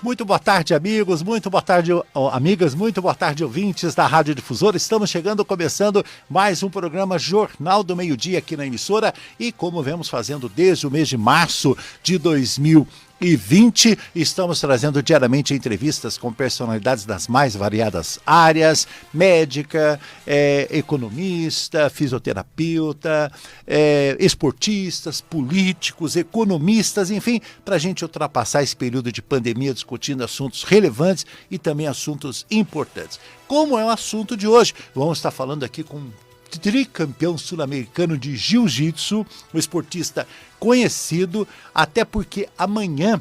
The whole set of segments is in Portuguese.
Muito boa tarde, amigos, muito boa tarde, amigas, muito boa tarde, ouvintes da Rádio Difusora. Estamos chegando, começando mais um programa Jornal do Meio-Dia aqui na emissora e como vemos fazendo desde o mês de março de 2020, estamos trazendo diariamente entrevistas com personalidades das mais variadas áreas, médica, economista, fisioterapeuta, esportistas, políticos, economistas, enfim, para a gente ultrapassar esse período de pandemia discutindo assuntos relevantes e também assuntos importantes. Como é o assunto de hoje? Vamos estar falando aqui com tricampeão sul-americano de jiu-jitsu, um esportista conhecido, até porque amanhã,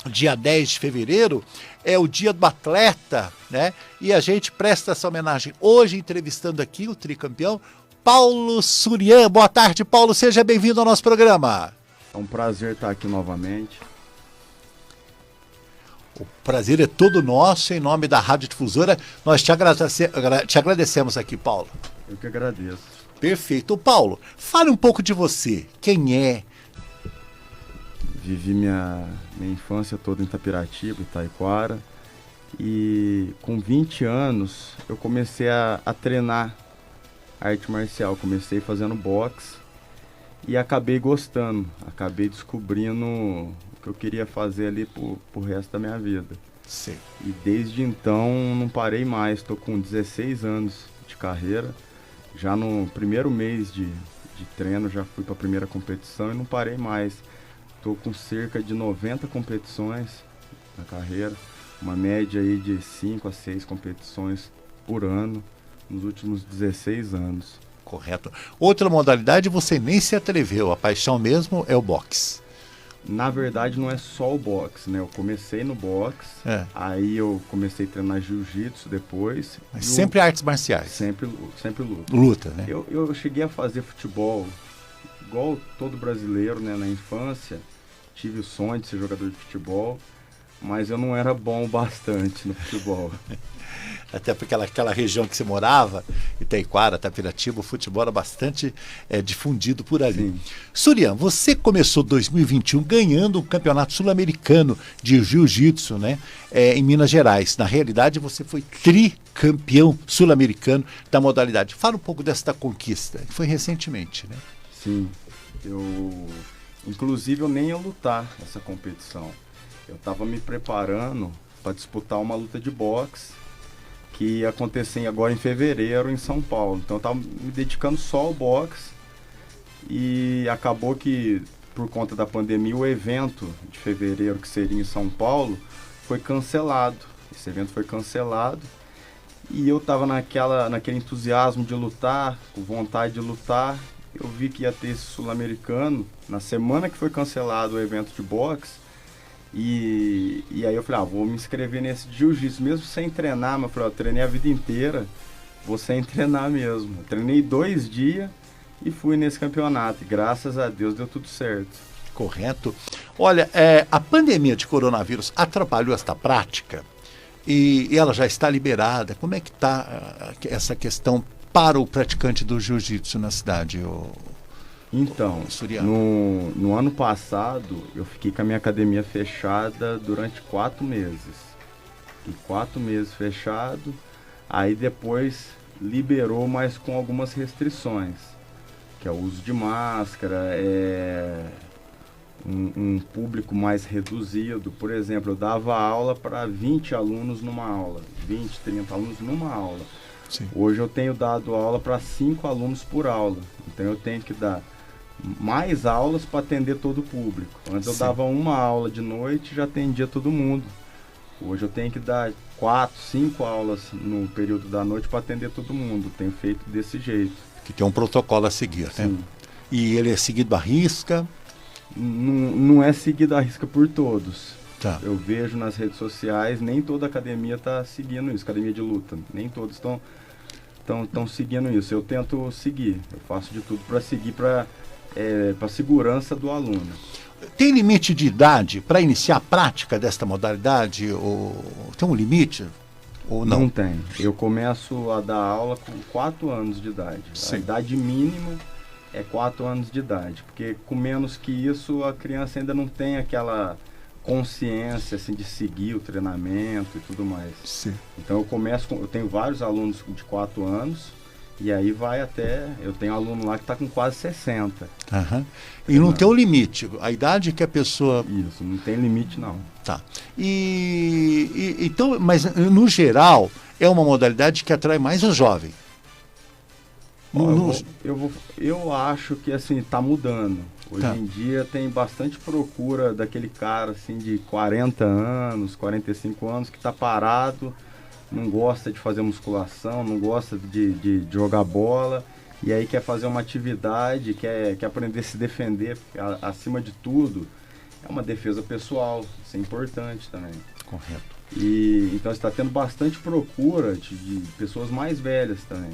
dia 10 de fevereiro, é o dia do atleta, né? E a gente presta essa homenagem hoje entrevistando aqui o tricampeão, Paulo Surian. Boa tarde, Paulo, seja bem-vindo ao nosso programa. É um prazer estar aqui novamente. O prazer é todo nosso, em nome da Rádio Difusora, nós te agradecemos aqui, Paulo. Eu que agradeço. Perfeito. Paulo, fale um pouco de você. Quem é? Vivi minha infância toda em Itapiratiba, Itaiquara. E com 20 anos eu comecei a treinar arte marcial. Comecei fazendo boxe e acabei gostando. Acabei descobrindo o que eu queria fazer ali pro resto da minha vida. Sim. E desde então não parei mais. Estou com 16 anos de carreira. Já no primeiro mês de treino, já fui para a primeira competição e não parei mais. Estou com cerca de 90 competições na carreira, uma média aí de 5 a 6 competições por ano, nos últimos 16 anos. Correto. Outra modalidade você nem se atreveu, a paixão mesmo é o boxe. Na verdade não é só o boxe, né? Eu comecei no boxe, aí eu comecei a treinar jiu-jitsu depois. Mas sempre artes marciais? Sempre luta. Luta, né? Eu cheguei a fazer futebol, igual todo brasileiro, né? Na infância, tive o sonho de ser jogador de futebol, mas eu não era bom bastante no futebol. Até porque aquela região que você morava, Itaiquara, Itapiratiba, o futebol era bastante difundido por ali. Sim. Surian, você começou 2021 ganhando um campeonato sul-americano de jiu-jitsu, né, em Minas Gerais. Na realidade, você foi tricampeão sul-americano da modalidade. Fala um pouco desta conquista, que foi recentemente, né? Sim, inclusive eu nem ia lutar nessa competição. Eu estava me preparando para disputar uma luta de boxe que ia acontecer agora em fevereiro em São Paulo. Então eu estava me dedicando só ao boxe e acabou que, por conta da pandemia, o evento de fevereiro, que seria em São Paulo, foi cancelado. Esse evento foi cancelado e eu estava naquele entusiasmo de lutar, com vontade de lutar. Eu vi que ia ter esse sul-americano na semana que foi cancelado o evento de boxe. E aí eu falei, vou me inscrever nesse jiu-jitsu, mesmo sem treinar, mas eu falei, eu treinei a vida inteira, vou sem treinar mesmo. Eu treinei 2 dias e fui nesse campeonato, e graças a Deus deu tudo certo. Correto. Olha, a pandemia de coronavírus atrapalhou esta prática e ela já está liberada. Como é que está essa questão para o praticante do jiu-jitsu na cidade? Então, no ano passado, eu fiquei com a minha academia fechada durante 4 meses. E 4 meses fechado, aí depois liberou, mas com algumas restrições. Que é o uso de máscara, um público mais reduzido. Por exemplo, eu dava aula para 20 alunos numa aula, 20, 30 alunos numa aula. Sim. Hoje eu tenho dado aula para 5 alunos por aula. Então eu tenho que dar mais aulas para atender todo o público. Antes eu dava uma aula de noite e já atendia todo mundo. Hoje eu tenho que dar 4, 5 aulas no período da noite para atender todo mundo. Tenho feito desse jeito. Que tem um protocolo a seguir, Sim. né? E ele é seguido à risca? Não é seguido à risca por todos. Tá. Eu vejo nas redes sociais, nem toda academia está seguindo isso, academia de luta. Nem todos estão seguindo isso. Eu tento seguir. Eu faço de tudo para seguir para a segurança do aluno. Tem limite de idade para iniciar a prática desta modalidade? Ou tem um limite? Ou não? Não tem. Eu começo a dar aula com 4 anos de idade. Sim. A idade mínima é 4 anos de idade, porque com menos que isso a criança ainda não tem aquela consciência assim, de seguir o treinamento e tudo mais. Sim. Então eu tenho vários alunos de 4 anos, e aí vai até, eu tenho aluno lá que está com quase 60. Uhum. E não tem um limite, a idade que a pessoa... Isso, não tem limite não. Tá. Então, mas no geral, é uma modalidade que atrai mais o jovem. Eu acho que assim, tá mudando. Hoje Tá. em dia tem bastante procura daquele cara assim de 40 anos, 45 anos que tá parado, não gosta de fazer musculação, não gosta de jogar bola, e aí quer fazer uma atividade, quer aprender a se defender, porque acima de tudo é uma defesa pessoal, isso é importante também. Correto. E então está tendo bastante procura de pessoas mais velhas também.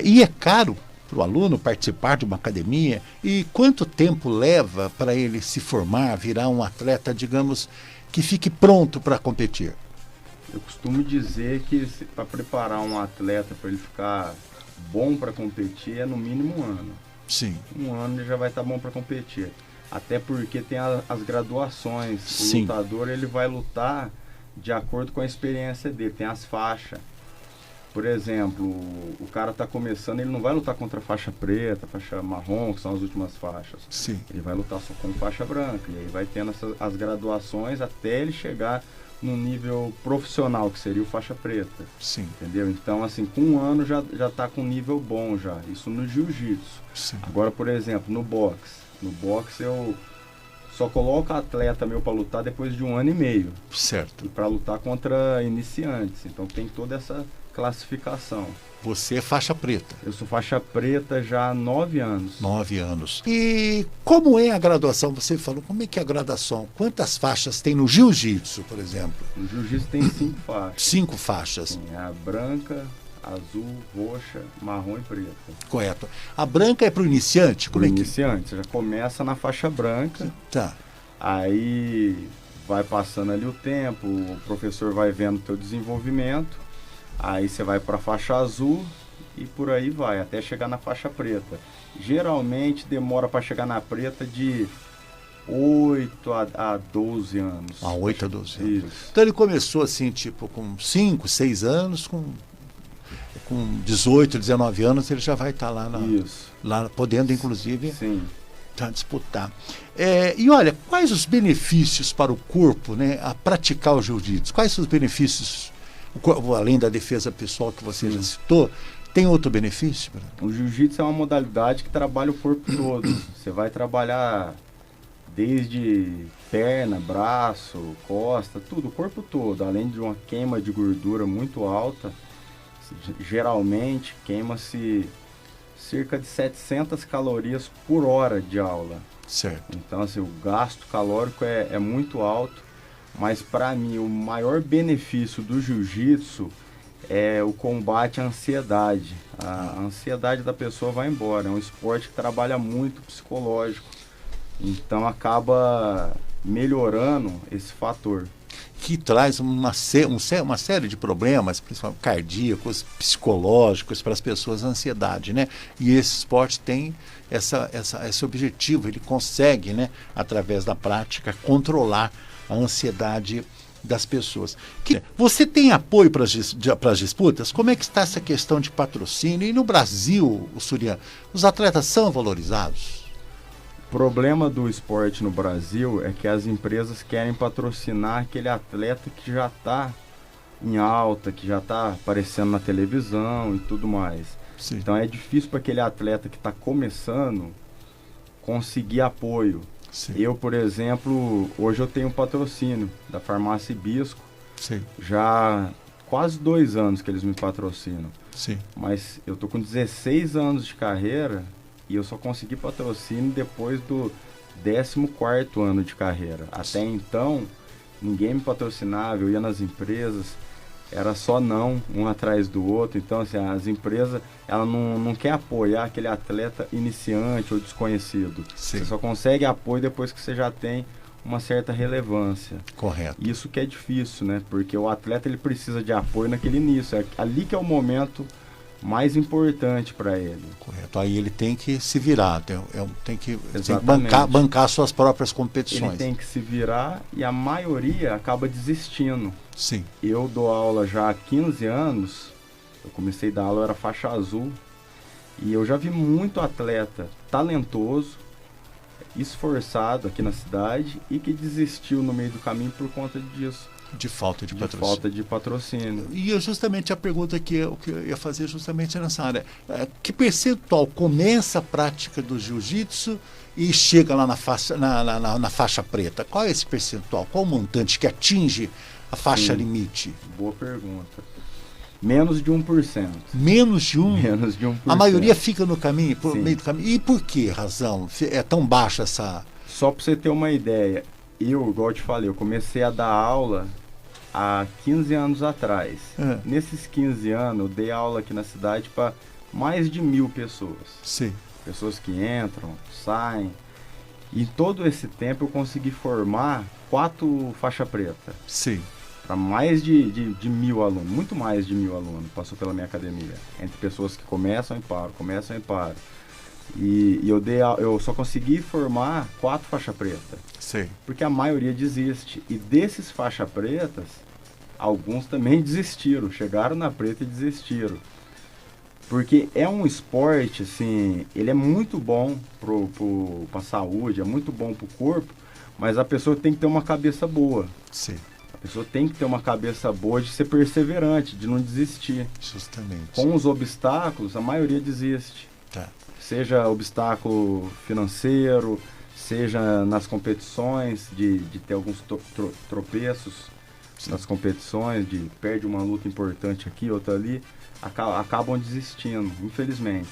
E é caro para o aluno participar de uma academia? E quanto tempo leva para ele se formar, virar um atleta, digamos, que fique pronto para competir? Eu costumo dizer que para preparar um atleta para ele ficar bom para competir é no mínimo 1 ano. Sim. 1 ano ele já vai estar bom para competir. Até porque tem as graduações. Sim. O lutador ele vai lutar de acordo com a experiência dele. Tem as faixas. Por exemplo, o cara está começando, ele não vai lutar contra faixa preta, faixa marrom, que são as últimas faixas. Sim. Ele vai lutar só com faixa branca. E aí vai tendo as graduações até ele chegar no nível profissional, que seria o faixa preta. Sim. Entendeu? Então, assim, com 1 ano já está com nível bom já. Isso no jiu-jitsu. Sim. Agora, por exemplo, no boxe. No boxe eu só coloco atleta meu para lutar depois de 1 ano e meio. Certo. E para lutar contra iniciantes. Então tem toda essa classificação. Você é faixa preta. Eu sou faixa preta já há 9 anos. 9 anos. E como é a graduação? Você falou, como é que é a graduação? Quantas faixas tem no jiu-jitsu, por exemplo? No jiu-jitsu tem 5 faixas. 5 faixas. Tem a branca, azul, roxa, marrom e preta. Correto. A branca é para o iniciante? Para Como é que... iniciante, você já começa na faixa branca. Tá. Aí vai passando ali o tempo, o professor vai vendo o teu desenvolvimento. Aí você vai para a faixa azul e por aí vai, até chegar na faixa preta. Geralmente demora para chegar na preta de 8 a 12 anos. 8 a 12 anos. Isso. Então ele começou assim, tipo, com 5, 6 anos, com 18, 19 anos, ele já vai estar Isso. lá podendo, inclusive, Sim. disputar. E olha, quais os benefícios para o corpo, né, a praticar o jiu-jitsu? Quais os benefícios, além da defesa pessoal que você já citou, tem outro benefício? O jiu-jitsu é uma modalidade que trabalha o corpo todo. Você vai trabalhar desde perna, braço, costa, tudo, o corpo todo. Além de uma queima de gordura muito alta, geralmente queima-se cerca de 700 calorias por hora de aula. Certo. Então, assim, o gasto calórico é muito alto, mas para mim o maior benefício do jiu-jitsu é o combate à ansiedade. A ansiedade da pessoa vai embora. É um esporte que trabalha muito o psicológico. Então acaba melhorando esse fator. Que traz uma série de problemas, principalmente cardíacos, psicológicos, para as pessoas, a ansiedade, né? E esse esporte tem esse objetivo, ele consegue, né, através da prática, controlar a ansiedade das pessoas. Você tem apoio para as disputas? Como é que está essa questão de patrocínio? E no Brasil, Surian, os atletas são valorizados? O problema do esporte no Brasil é que as empresas querem patrocinar aquele atleta que já está em alta, que já está aparecendo na televisão e tudo mais. Sim. Então é difícil para aquele atleta que está começando conseguir apoio. Sim. Eu, por exemplo, hoje eu tenho um patrocínio da Farmácia Hibisco. Sim. Já quase 2 anos que eles me patrocinam. Sim. Mas eu tô com 16 anos de carreira e eu só consegui patrocínio depois do 14º ano de carreira. Até então, ninguém me patrocinava, eu ia nas empresas, era só não, um atrás do outro. Então, assim, as empresas, ela não quer apoiar aquele atleta iniciante ou desconhecido. Sim. Você só consegue apoio depois que você já tem uma certa relevância. Correto. Isso que é difícil, né? Porque o atleta ele precisa de apoio naquele início. É ali que é o momento mais importante para ele. Correto. Aí ele tem que se virar, tem que Exatamente. bancar suas próprias competições. Ele tem que se virar e a maioria acaba desistindo. Sim. Eu dou aula já há 15 anos, eu comecei a dar aula, eu era faixa azul, e eu já vi muito atleta talentoso, esforçado aqui na cidade e que desistiu no meio do caminho por conta disso. De falta de patrocínio. Falta de patrocínio. E justamente a pergunta que eu ia fazer justamente nessa área. Que percentual começa a prática do jiu-jitsu e chega lá na faixa preta? Qual é esse percentual? Qual o montante que atinge a faixa limite? Boa pergunta. Menos de 1%. Menos de 1%? Menos de 1%. A maioria fica no caminho, por Sim. meio do caminho. E por que razão? É tão baixa essa... Só para você ter uma ideia, igual eu te falei, eu comecei a dar aula há 15 anos atrás. Nesses 15 anos, eu dei aula aqui na cidade para mais de 1.000 pessoas. Sim. Pessoas que entram, saem. E em todo esse tempo eu consegui formar 4 faixa preta. Sim. Para mais de 1.000 alunos, muito mais de 1.000 alunos passou pela minha academia. Entre pessoas que começam e param. E eu só consegui formar 4 faixa preta. Sim. Porque a maioria desiste. E desses faixa pretas, alguns também desistiram. Chegaram na preta e desistiram. Porque é um esporte, assim, ele é muito bom pra saúde, é muito bom pro corpo, mas a pessoa tem que ter uma cabeça boa. Sim. A pessoa tem que ter uma cabeça boa de ser perseverante, de não desistir. Justamente. Com os obstáculos, a maioria desiste. Tá. Seja obstáculo financeiro, seja nas competições, de ter alguns tropeços nas competições, de perde uma luta importante aqui, outra ali, acabam desistindo, infelizmente.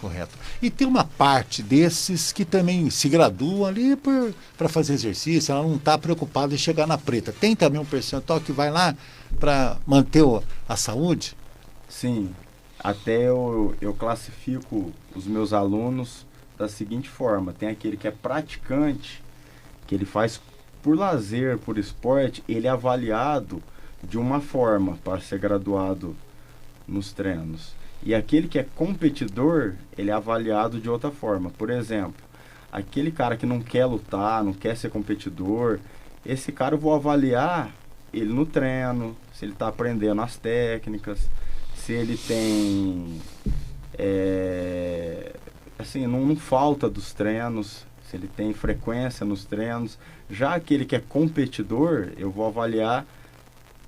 Correto. E tem uma parte desses que também se graduam ali para fazer exercício, ela não está preocupada em chegar na preta. Tem também um percentual que vai lá para manter a saúde? Sim. Até eu classifico os meus alunos da seguinte forma: tem aquele que é praticante, que ele faz por lazer, por esporte, ele é avaliado de uma forma para ser graduado nos treinos. E aquele que é competidor, ele é avaliado de outra forma. Por exemplo, aquele cara que não quer lutar, não quer ser competidor, esse cara eu vou avaliar ele no treino, se ele está aprendendo as técnicas, se ele tem, assim, não falta dos treinos, se ele tem frequência nos treinos. Já aquele que é competidor, eu vou avaliar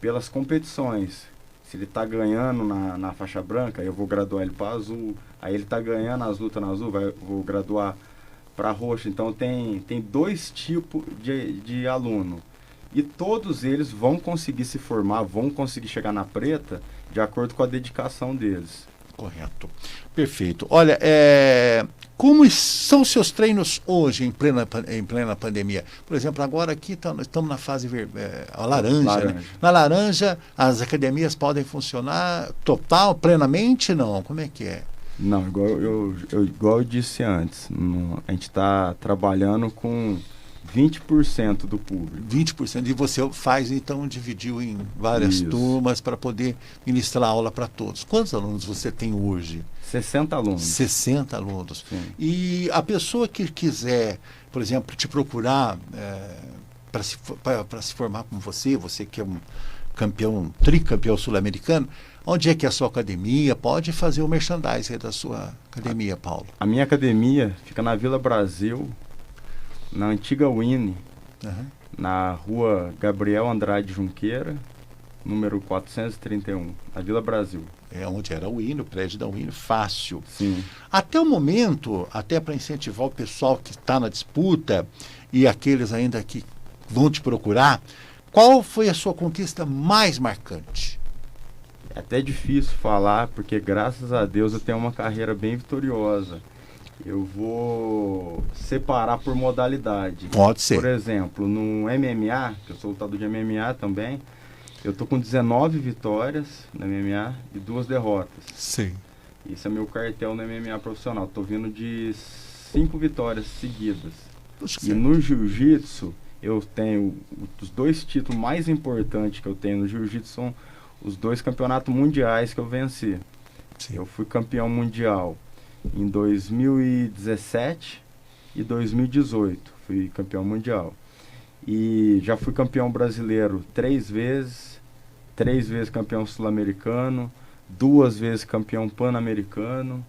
pelas competições. Se ele está ganhando na faixa branca, eu vou graduar ele para azul. Aí ele está ganhando as lutas na azul, vou graduar para roxo. Então tem 2 tipos de aluno. E todos eles vão conseguir se formar, vão conseguir chegar na preta de acordo com a dedicação deles. Correto. Perfeito. Olha, como são os seus treinos hoje, em plena pandemia? Por exemplo, agora aqui estamos na fase laranja. Né? Na laranja, as academias podem funcionar plenamente? Não? Como é que é? Não, igual eu disse antes, a gente está trabalhando com 20% do público. 20%. E você faz, então, dividiu em várias turmas para poder ministrar aula para todos. Quantos alunos você tem hoje? 60 alunos. 60 alunos. Sim. E a pessoa que quiser, por exemplo, te procurar para se formar com você que é um tricampeão sul-americano, onde é que é a sua academia? Pode fazer o merchandising da sua academia, Paulo. A minha academia fica na Vila Brasil, na antiga Wine, na rua Gabriel Andrade Junqueira, número 431, na Vila Brasil. É onde era o Wine, o prédio da Wine, fácil. Sim. Até o momento, até para incentivar o pessoal que está na disputa e aqueles ainda que vão te procurar, qual foi a sua conquista mais marcante? É até difícil falar, porque graças a Deus eu tenho uma carreira bem vitoriosa. Eu vou separar por modalidade. Pode ser. Por exemplo, no MMA, que eu sou lutador de MMA também, eu tô com 19 vitórias no MMA e 2 derrotas. Sim. Isso é meu cartel no MMA profissional. Tô vindo de 5 vitórias seguidas. E no jiu-jitsu, eu tenho os 2 títulos mais importantes que eu tenho no jiu-jitsu, são os 2 campeonatos mundiais que eu venci. Eu fui campeão mundial em 2017 e 2018. Fui campeão mundial. E já fui campeão brasileiro 3 vezes, 3 vezes campeão sul-americano, 2 vezes campeão pan-americano.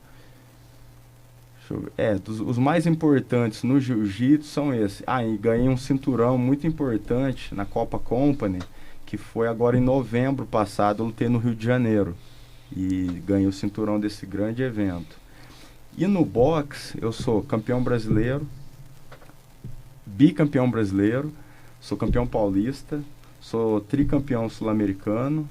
Os mais importantes no jiu-jitsu são esses. E ganhei um cinturão muito importante na Copa Company, que foi agora em novembro passado. Eu lutei no Rio de Janeiro e ganhei o cinturão desse grande evento. E no boxe, eu sou campeão brasileiro, bicampeão brasileiro, sou campeão paulista, sou tricampeão sul-americano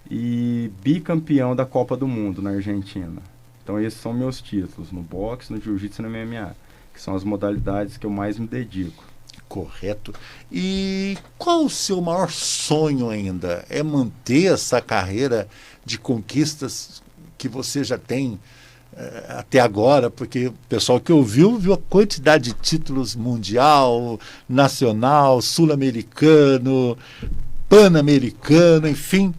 e bicampeão da Copa do Mundo na Argentina. Então esses são meus títulos, no boxe, no jiu-jitsu e no MMA, que são as modalidades que eu mais me dedico. Correto. E qual o seu maior sonho ainda? É manter essa carreira de conquistas que você já tem até agora? Porque o pessoal que ouviu, viu a quantidade de títulos mundial, nacional, sul-americano, pan-americano, enfim.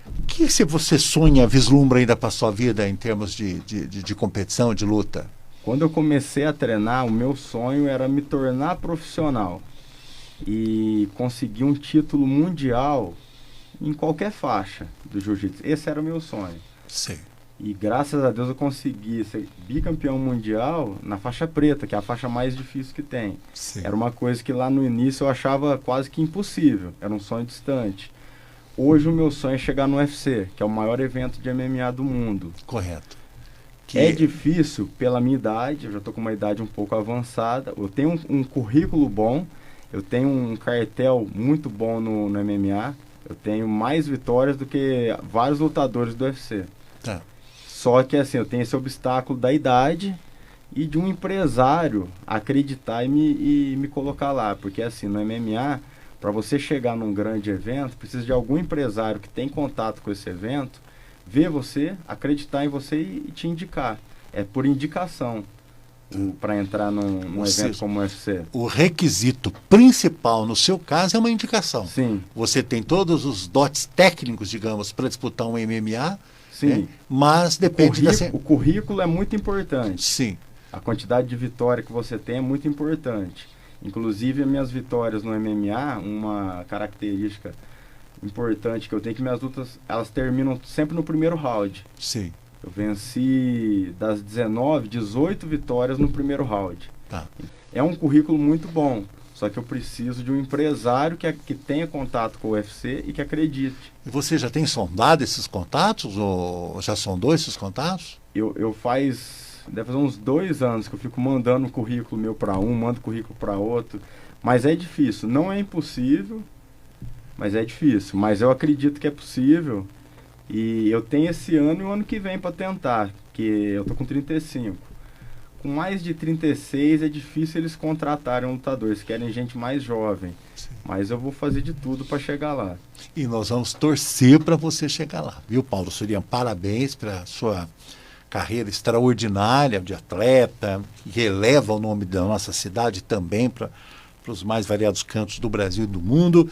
O que se você sonha, vislumbra ainda para a sua vida em termos de competição, de luta? Quando eu comecei a treinar, o meu sonho era me tornar profissional e conseguir um título mundial em qualquer faixa do jiu-jitsu. Esse era o meu sonho. Sim. E graças a Deus eu consegui ser bicampeão mundial na faixa preta, que é a faixa mais difícil que tem. Sim. Era uma coisa que lá no início eu achava quase que impossível, era um sonho distante. Hoje o meu sonho é chegar no UFC, que é o maior evento de MMA do mundo. Correto. É difícil pela minha idade, eu já estou com uma idade um pouco avançada, eu tenho um currículo bom, eu tenho um cartel muito bom no MMA, eu tenho mais vitórias do que vários lutadores do UFC. Tá. Só que assim, eu tenho esse obstáculo da idade e de um empresário acreditar e me colocar lá. Porque assim, no MMA, para você chegar num grande evento, precisa de algum empresário que tem contato com esse evento, ver você, acreditar em você e te indicar. É por indicação para entrar num evento como o UFC. O requisito principal, no seu caso, é uma indicação. Sim. Você tem todos os dotes técnicos, digamos, para disputar um MMA. Sim. Mas depende o currículo é muito importante. Sim. A quantidade de vitória que você tem é muito importante. Inclusive, as minhas vitórias no MMA, uma característica importante que eu tenho é que minhas lutas, elas terminam sempre no primeiro round. Sim. Eu venci das 19, 18 vitórias no primeiro round. Tá. É um currículo muito bom. Só que eu preciso de um empresário que tenha contato com o UFC e que acredite. E você já tem sondado esses contatos? Ou já sondou esses contatos? Deve fazer uns 2 anos que eu fico mandando currículo meu para um, mando currículo para outro. Mas é difícil. Não é impossível, mas é difícil. Mas eu acredito que é possível. E eu tenho esse ano e o ano que vem para tentar, que eu tô com 35. Com mais de 36 é difícil eles contratarem um lutador, eles querem gente mais jovem. Sim. Mas eu vou fazer de tudo para chegar lá. E nós vamos torcer para você chegar lá, viu, Paulo Surian? Parabéns para a sua carreira extraordinária de atleta, que eleva o nome da nossa cidade também para os mais variados cantos do Brasil e do mundo.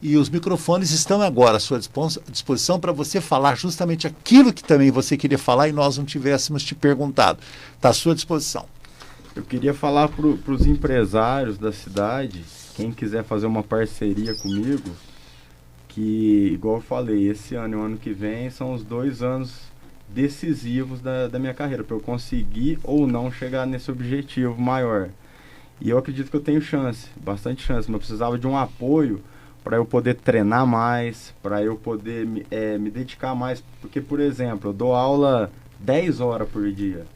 E os microfones estão agora à sua disposição para você falar justamente aquilo que também você queria falar e nós não tivéssemos te perguntado. Está à sua disposição. Eu queria falar para os empresários da cidade, quem quiser fazer uma parceria comigo, que, igual eu falei, esse ano e o ano que vem são os 2 anos decisivos da minha carreira, para eu conseguir ou não chegar nesse objetivo maior. E eu acredito que eu tenho chance, bastante chance, mas eu precisava de um apoio para eu poder treinar mais, para eu poder me dedicar mais. Porque, por exemplo, eu dou aula 10 horas por dia.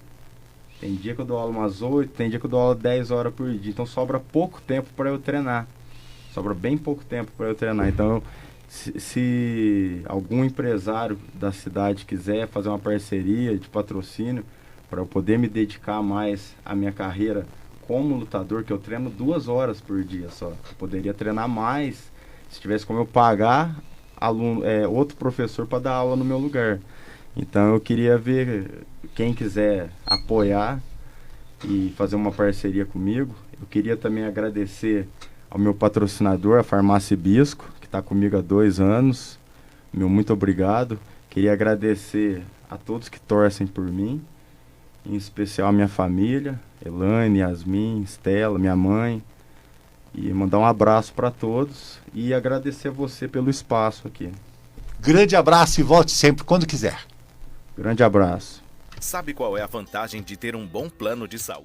Tem dia que eu dou aula umas 8, tem dia que eu dou aula 10 horas por dia. Então sobra pouco tempo para eu treinar. Sobra bem pouco tempo para eu treinar. Então, se algum empresário da cidade quiser fazer uma parceria de patrocínio para eu poder me dedicar mais à minha carreira como lutador, que eu treino 2 horas por dia só. Eu poderia treinar mais se tivesse como eu pagar outro professor para dar aula no meu lugar. Então eu queria ver quem quiser apoiar e fazer uma parceria comigo. Eu queria também agradecer ao meu patrocinador, a Farmácia Hibisco, que está comigo há 2 anos. Meu muito obrigado. Queria agradecer a todos que torcem por mim, em especial a minha família, Elaine, Yasmin, Estela, minha mãe, e mandar um abraço para todos e agradecer a você pelo espaço aqui. Grande abraço e volte sempre quando quiser. Grande abraço. Sabe qual é a vantagem de ter um bom plano de saúde?